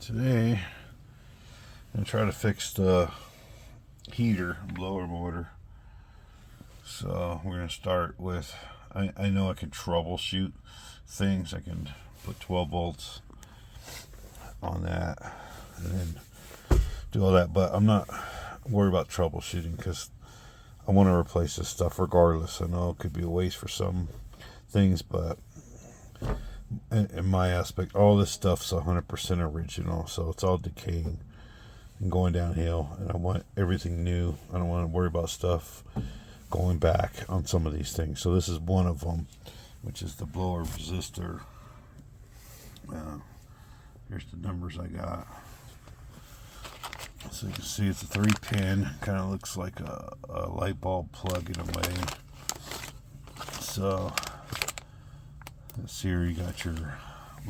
Today I'm going to try to fix the heater blower motor. So we're going to start with, I know I can troubleshoot things. I can put 12 volts on that and then do all that, but I'm not worried about troubleshooting because I want to replace this stuff regardless. I know it could be a waste for some things, but in my aspect, all this stuff's 100% original, so it's all decaying and going downhill, and I want everything new. I don't want to worry about stuff going back on some of these things. So this is one of them, which is the blower resistor. Here's the numbers I got. So you can see it's a 3-pin, kind of looks like a light bulb plug in a way. So this here, you got your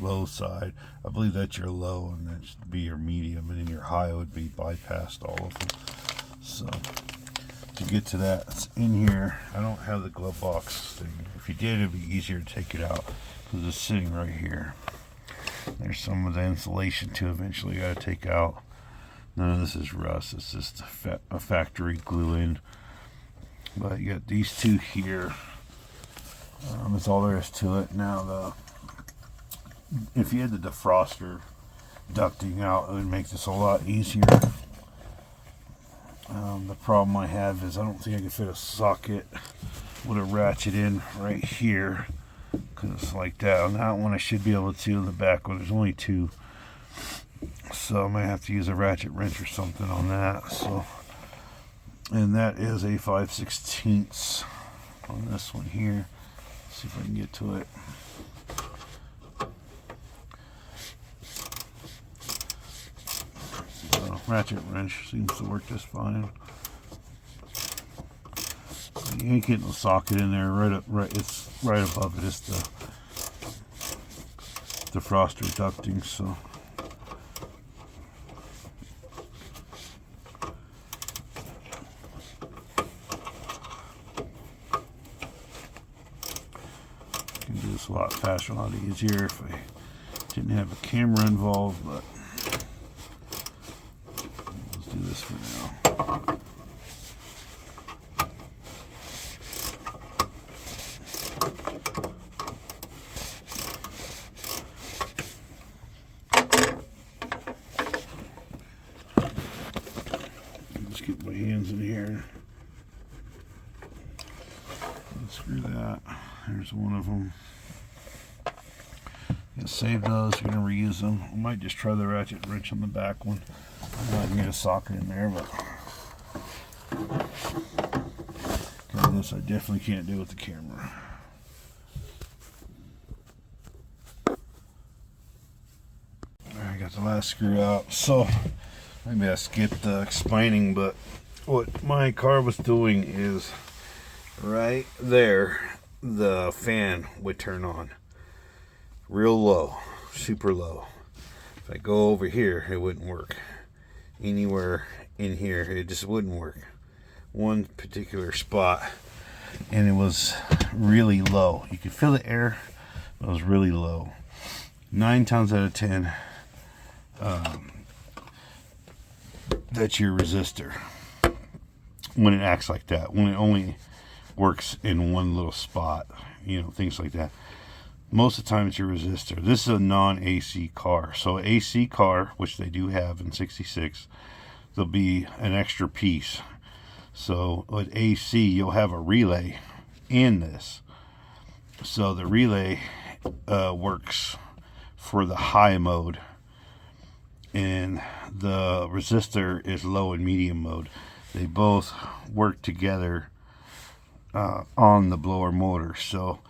low side. I believe that's your low, and that should be your medium, and then your high would be bypassed all of them. So to get to that, it's in here. I don't have the glove box thing. If you did, it'd be easier to take it out because it's sitting right here. There's some of the insulation too. Eventually, you got to take out. None of this is rust. It's just a factory glue in. But you got these two here. That's all there is to it. Now, if you had the defroster ducting out, it would make this a lot easier. The problem I have is I don't think I can fit a socket with a ratchet in right here, because it's like that. On that one I should be able to. In the back one there's only two, so I might have to use a ratchet wrench or something on that. So, and that is a 5/16 on this one here. Let's see if I can get to it. So, ratchet wrench seems to work just fine. You ain't getting the socket in there. It's right above it. It's the defroster ducting. So. Do this a lot faster, a lot easier if I didn't have a camera involved, but let's do this for now. Just get my hands in here and screw that. There's one of them. Gonna save those. We're gonna reuse them. I might just try the ratchet wrench on the back one. I know I can get a socket in there, but this I definitely can't do with the camera. I got the last screw out. So maybe I skipped explaining, but what my car was doing is right there. The fan would turn on real low, super low. If I go over here, it wouldn't work. Anywhere in here, it just wouldn't work. One particular spot, and it was really low. You could feel the air, but it was really low. 9 times out of 10, that's your resistor. When it acts like that, when it only works in one little spot, things like that. Most of the time it's your resistor. This is a non-AC car. So AC car, which they do have in 66, there'll be an extra piece. So with AC, you'll have a relay in this. So the relay works for the high mode, and the resistor is low and medium mode. They both work together on the blower motor. So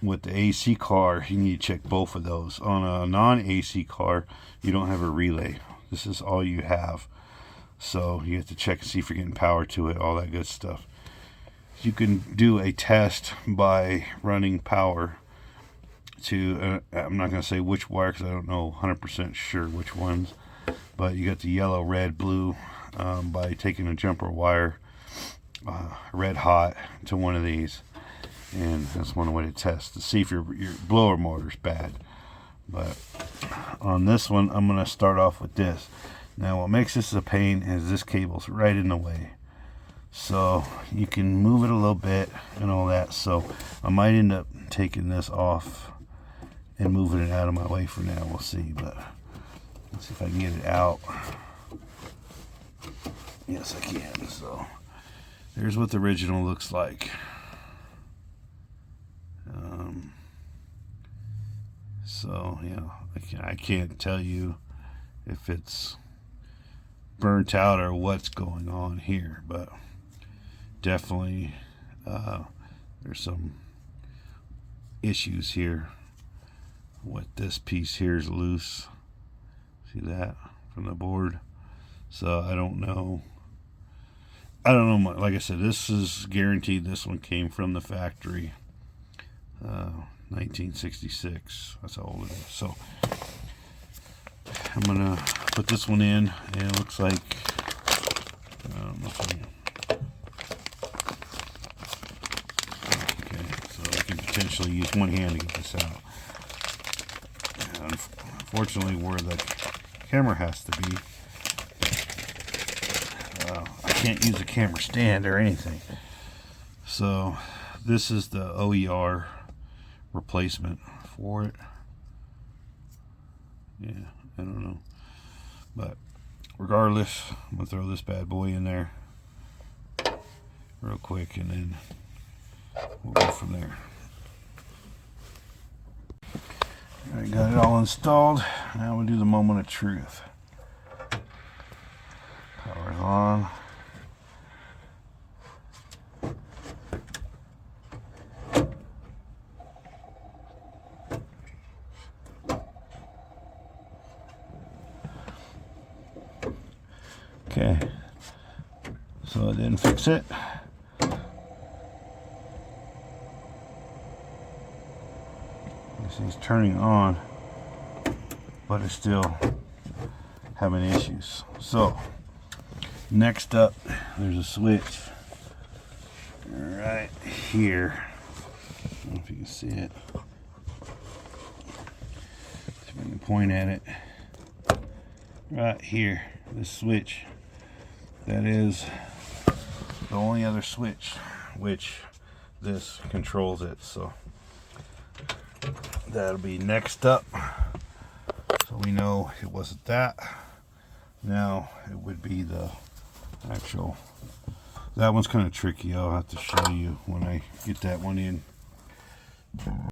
with the AC car, you need to check both of those. On a non-AC car, you don't have a relay. This is all you have. So you have to check and see if you're getting power to it, all that good stuff. You can do a test by running power to, I'm not going to say which wire because I don't know 100% sure which ones, but you got the yellow, red, blue, by taking a jumper wire red hot to one of these, and that's one way to test to see if your blower motor's bad. But on this one, I'm going to start off with this. Now what makes this a pain is this cable's right in the way. So you can move it a little bit and all that. So I might end up taking this off and moving it out of my way for now. We'll see, but let's see if I can get it out. Yes, I can. So there's what the original looks like. So yeah, I can't tell you if it's burnt out or what's going on here, but definitely there's some issues here. What this piece here is loose. See that from the board? So I don't know. Like I said, this is guaranteed. This one came from the factory. 1966. That's how old it is. So I'm gonna put this one in, and it looks like I don't know if okay, so I can potentially use one hand to get this out. And unfortunately, where the camera has to be, I can't use a camera stand or anything. So this is the OER replacement for it. Yeah, I don't know, but regardless, I'm gonna throw this bad boy in there real quick, and then we'll go from there. Alright, got it all installed. Now we'll do the moment of truth. Power's on. Okay, so I didn't fix it. He's turning on, but it's still having issues. So next up, there's a switch right here. I don't know if you can see it. See if I can point at it. Right here, this switch. That is the only other switch which this controls it. So that'll be next up, so we know it wasn't that. Now it would be the actual, that one's kind of tricky. I'll have to show you when I get that one in.